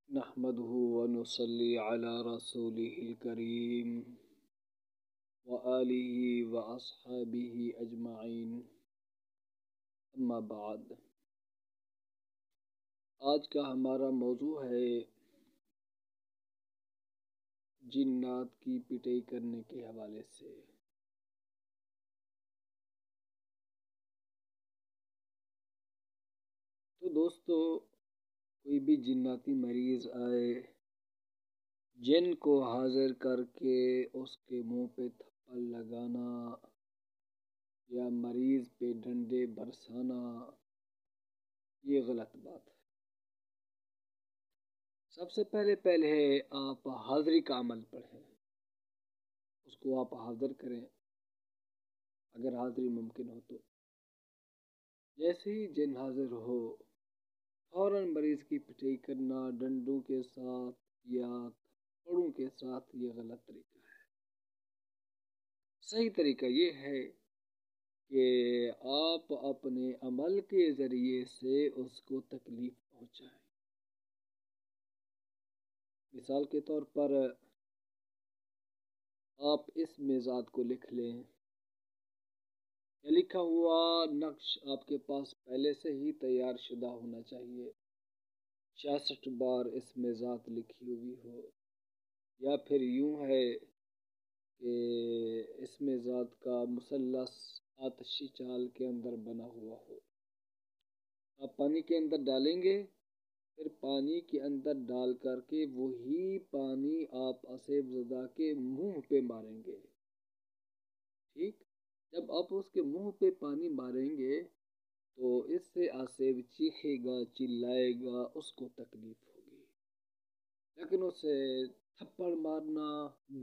نحمده ونصلي على رسوله الكريم وآله وأصحابه أجمعين اما بعد۔ آج کا ہمارا موضوع ہے جنات کی پٹائی کرنے کے حوالے سے۔ تو دوستو، کوئی بھی جناتی مریض آئے، جن کو حاضر کر کے اس کے منہ پہ تھپڑ لگانا یا مریض پہ ڈنڈے برسانا، یہ غلط بات ہے۔ سب سے پہلے آپ حاضری کا عمل پڑھیں، اس کو آپ حاضر کریں اگر حاضری ممکن ہو تو۔ جیسے ہی جن حاضر ہو، فوراً مریض کی پٹائی کرنا ڈنڈوں کے ساتھ یا تھپڑوں کے ساتھ، یہ غلط طریقہ ہے۔ صحیح طریقہ یہ ہے کہ آپ اپنے عمل کے ذریعے سے اس کو تکلیف پہنچائیں۔ مثال کے طور پر آپ اس میزات کو لکھ لیں، یا لکھا ہوا نقش آپ کے پاس پہلے سے ہی تیار شدہ ہونا چاہیے۔ 66 بار اس میں ذات لکھی ہوئی ہو، یا پھر یوں ہے کہ اس میں ذات کا مثلث آتشی چال کے اندر بنا ہوا ہو۔ آپ پانی کے اندر ڈالیں گے، پھر پانی کے اندر ڈال کر کے وہی پانی آپ آصف زدہ کے منہ پہ ماریں گے۔ ٹھیک، جب آپ اس کے منہ پہ پانی ماریں گے تو اس سے آصف چیخے گا، چلائے گا، اس کو تکلیف ہوگی۔ لیکن اسے تھپڑ مارنا،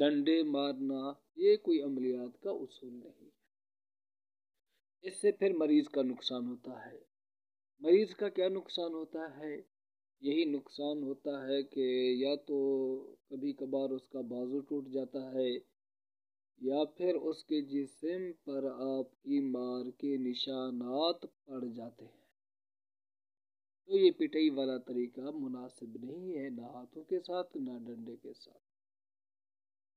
ڈنڈے مارنا، یہ کوئی عملیات کا اصول نہیں ہے۔ اس سے پھر مریض کا نقصان ہوتا ہے۔ مریض کا کیا نقصان ہوتا ہے؟ یہی نقصان ہوتا ہے کہ یا تو کبھی کبھار اس کا بازو ٹوٹ جاتا ہے، یا پھر اس کے جسم پر آپ کی مار کے نشانات پڑ جاتے ہیں۔ تو یہ پٹائی والا طریقہ مناسب نہیں ہے، نہ ہاتھوں کے ساتھ نہ ڈنڈے کے ساتھ۔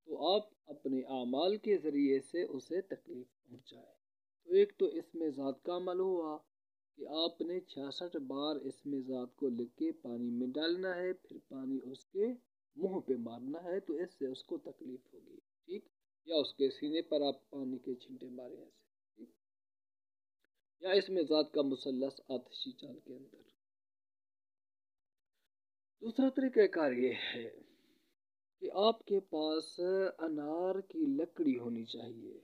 تو آپ اپنے اعمال کے ذریعے سے اسے تکلیف پہنچائیں۔ تو ایک تو اس میں ذات کا عمل ہوا کہ آپ نے 66 بار اس میں ذات کو لکھ کے پانی میں ڈالنا ہے، پھر پانی اس کے منہ پہ مارنا ہے، تو اس سے اس کو تکلیف ہوگی۔ ٹھیک، یا اس کے سینے پر آپ پانی کے چھینٹے ماریں ایسے، ٹھیک، یا اس میں ذات کا مثلث آتشی چال کے اندر۔ دوسرا طریقہ کار یہ ہے کہ آپ کے پاس انار کی لکڑی ہونی چاہیے۔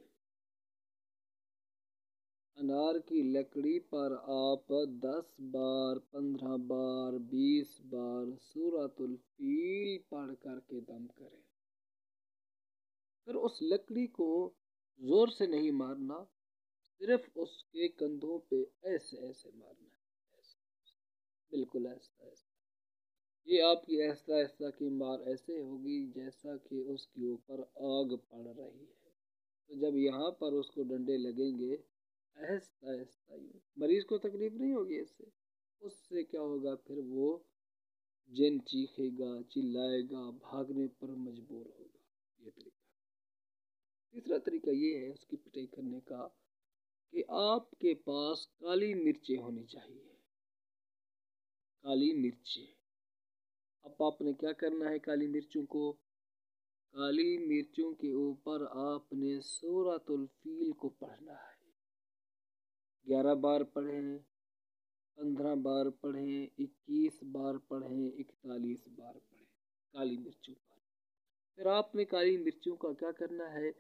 انار کی لکڑی پر آپ 10 بار، 15 بار، 20 بار سورۃ الفیل پڑھ کر کے دم کریں۔ پھر اس لکڑی کو زور سے نہیں مارنا، صرف اس کے کندھوں پہ ایسے ایسے مارنا ہے، بالکل ایسا ایسا۔ یہ آپ کی آہستہ آہستہ کی مار ایسے ہوگی جیسا کہ اس کے اوپر آگ پڑ رہی ہے۔ تو جب یہاں پر اس کو ڈنڈے لگیں گے، آہستہ آہستہ، مریض کو تکلیف نہیں ہوگی اس سے کیا ہوگا؟ پھر وہ جن چیخے گا، چلائے گا، بھاگنے پر مجبور ہوگا۔ یہ طریقہ۔ تیسرا طریقہ یہ ہے اس کی پٹائی کرنے کا کہ آپ کے پاس کالی مرچیں ہونی چاہیے۔ کالی مرچیں، اب آپ نے کیا کرنا ہے؟ کالی مرچوں کو، کالی مرچوں کے اوپر آپ نے سورۃ الفیل کو پڑھنا ہے۔ 11 بار پڑھیں، 15 بار پڑھیں، 21 بار پڑھیں، 41 بار پڑھیں کالی مرچوں پر۔ پھر آپ نے کالی مرچوں کا کیا کرنا ہے؟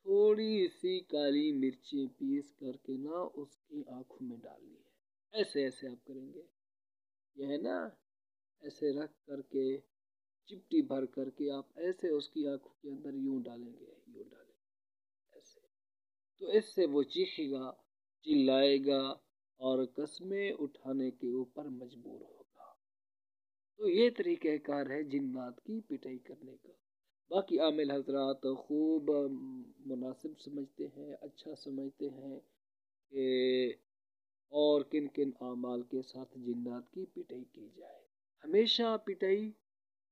تھوڑی سی کالی مرچیں پیس کر کے اس کی آنکھوں میں ڈالنی ہے۔ ایسے ایسے آپ کریں گے، یہ ہے نا، ایسے رکھ کر کے چپٹی بھر کر کے آپ ایسے اس کی آنکھوں کے اندر یوں ڈالیں گے، یوں ڈالیں گے ایسے۔ تو اس سے وہ چیخے گا، چلائے گا، اور قسمیں اٹھانے کے اوپر مجبور ہوگا۔ تو یہ طریقہ کار ہے جنات کی پٹائی کرنے کا۔ باقی عامل حضرات خوب مناسب سمجھتے ہیں، اچھا سمجھتے ہیں کہ اور کن کن اعمال کے ساتھ جنات کی پٹائی کی جائے۔ ہمیشہ پٹائی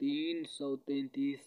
333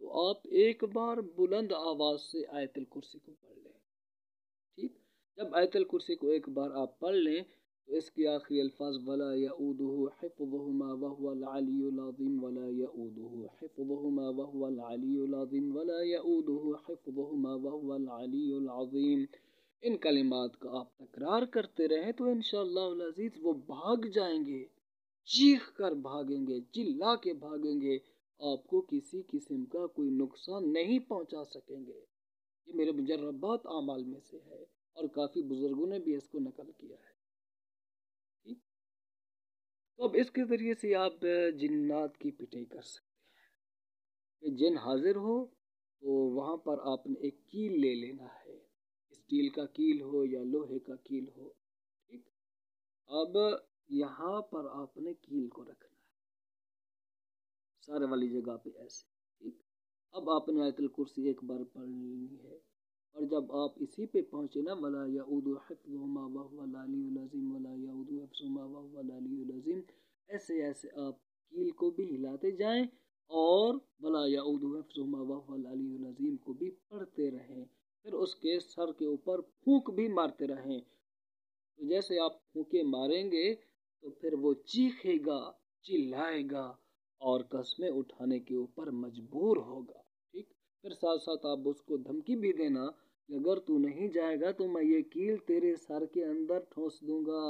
تو آپ ایک بار بلند آواز سے آیت الکرسی کو پڑھ لیں، ٹھیک؟ جب آیت الکرسی کو ایک بار آپ پڑھ لیں تو اس کے آخری الفاظ ولا یؤودہ حفظہما وہو العلی العظیم، ولا یؤودہ حفظہما وہو العلی العظیم، ولا یؤودہ حفظہما وہو العلی العظیم، ان کلمات کا آپ تکرار کرتے رہیں تو انشاءاللہ العزیز وہ بھاگ جائیں گے، چیخ کر بھاگیں گے، چلا کے بھاگیں گے، آپ کو کسی قسم کا کوئی نقصان نہیں پہنچا سکیں گے۔ یہ میرے مجربات اعمال میں سے ہے اور کافی بزرگوں نے بھی اس کو نقل کیا ہے، ٹھیک؟ تو اب اس کے ذریعے سے آپ جنات کی پٹائی کر سکتے ہیں کہ جن حاضر ہو تو وہاں پر آپ نے ایک کیل لے لینا ہے، اسٹیل کا کیل ہو یا لوہے کا کیل ہو، ٹھیک؟ اب یہاں پر آپ نے کیل کو رکھنا ہے سارے والی جگہ پہ ایسے، ٹھیک؟ اب آپ نے آیت الکرسی ایک بار پڑھنی ہے، اور جب آپ اسی پہ پہنچے نا ولا یعود حفظہما وہو العلی العظیم، ولا یعود حفظہما وہو العلی العظیم، ایسے ایسے آپ کیل کو بھی ہلاتے جائیں اور ولا یعود حفظہما وہو العلی العظیم کو بھی پڑھتے رہیں، پھر اس کے سر کے اوپر پھونک بھی مارتے رہیں، تو جیسے آپ پھونکے ماریں گے تو پھر وہ چیخے گا، چلائے گا اور قسمیں اٹھانے کے اوپر مجبور ہوگا، ٹھیک؟ پھر ساتھ ساتھ آپ اس کو دھمکی بھی دینا کہ اگر تو نہیں جائے گا تو میں یہ کیل تیرے سر کے اندر ٹھونس دوں گا،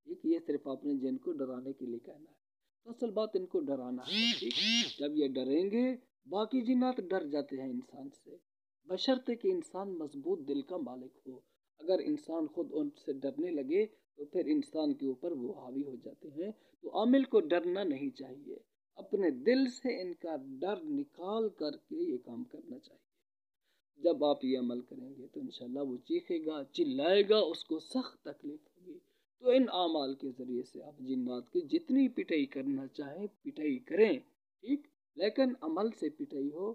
ٹھیک؟ یہ صرف آپ نے جن کو ڈرانے کے لیے کہنا ہے، تو اصل بات ان کو ڈرانا ہے، ٹھیک؟ جب یہ ڈریں گے باقی جنات ڈر جاتے ہیں انسان سے، بشرطے کہ انسان مضبوط دل کا مالک ہو، اگر انسان خود ان سے ڈرنے لگے تو پھر انسان کے اوپر وہ حاوی ہو جاتے ہیں، تو عامل کو ڈرنا نہیں چاہیے، اپنے دل سے ان کا ڈر نکال کر کے یہ کام کرنا چاہیے۔ جب آپ یہ عمل کریں گے تو انشاءاللہ وہ چیخے گا، چلائے گا، اس کو سخت تکلیف ہوگی، تو ان اعمال کے ذریعے سے آپ جنات کی جتنی پٹائی کرنا چاہیں پٹائی کریں، ٹھیک؟ لیکن عمل سے پٹائی ہو،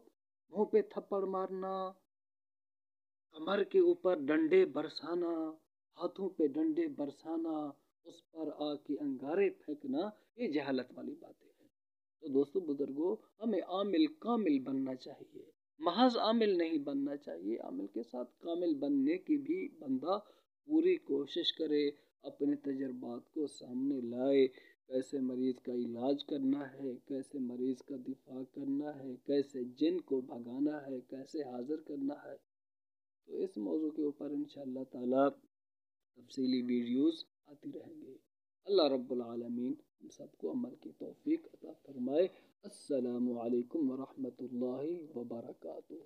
منہ پہ تھپڑ مارنا، کمر کے اوپر ڈنڈے برسانا، ہاتھوں پہ ڈنڈے برسانا، اس پر آگ کے انگارے پھینکنا، یہ جہالت والی باتیں ہیں۔ تو دوستو بزرگوں، ہمیں عامل کامل بننا چاہیے، محض عامل نہیں بننا چاہیے، عامل کے ساتھ کامل بننے کی بھی بندہ پوری کوشش کرے، اپنے تجربات کو سامنے لائے، کیسے مریض کا علاج کرنا ہے، کیسے مریض کا دفاع کرنا ہے، کیسے جن کو بھگانا ہے، کیسے حاضر کرنا ہے۔ تو اس موضوع کے اوپر انشاءاللہ تعالی تفصیلی ویڈیوز آتی رہیں گے۔ اللہ رب العالمین ہم سب کو عمل کی توفیق عطا فرمائے۔ السلام علیکم ورحمۃ اللہ وبرکاتہ۔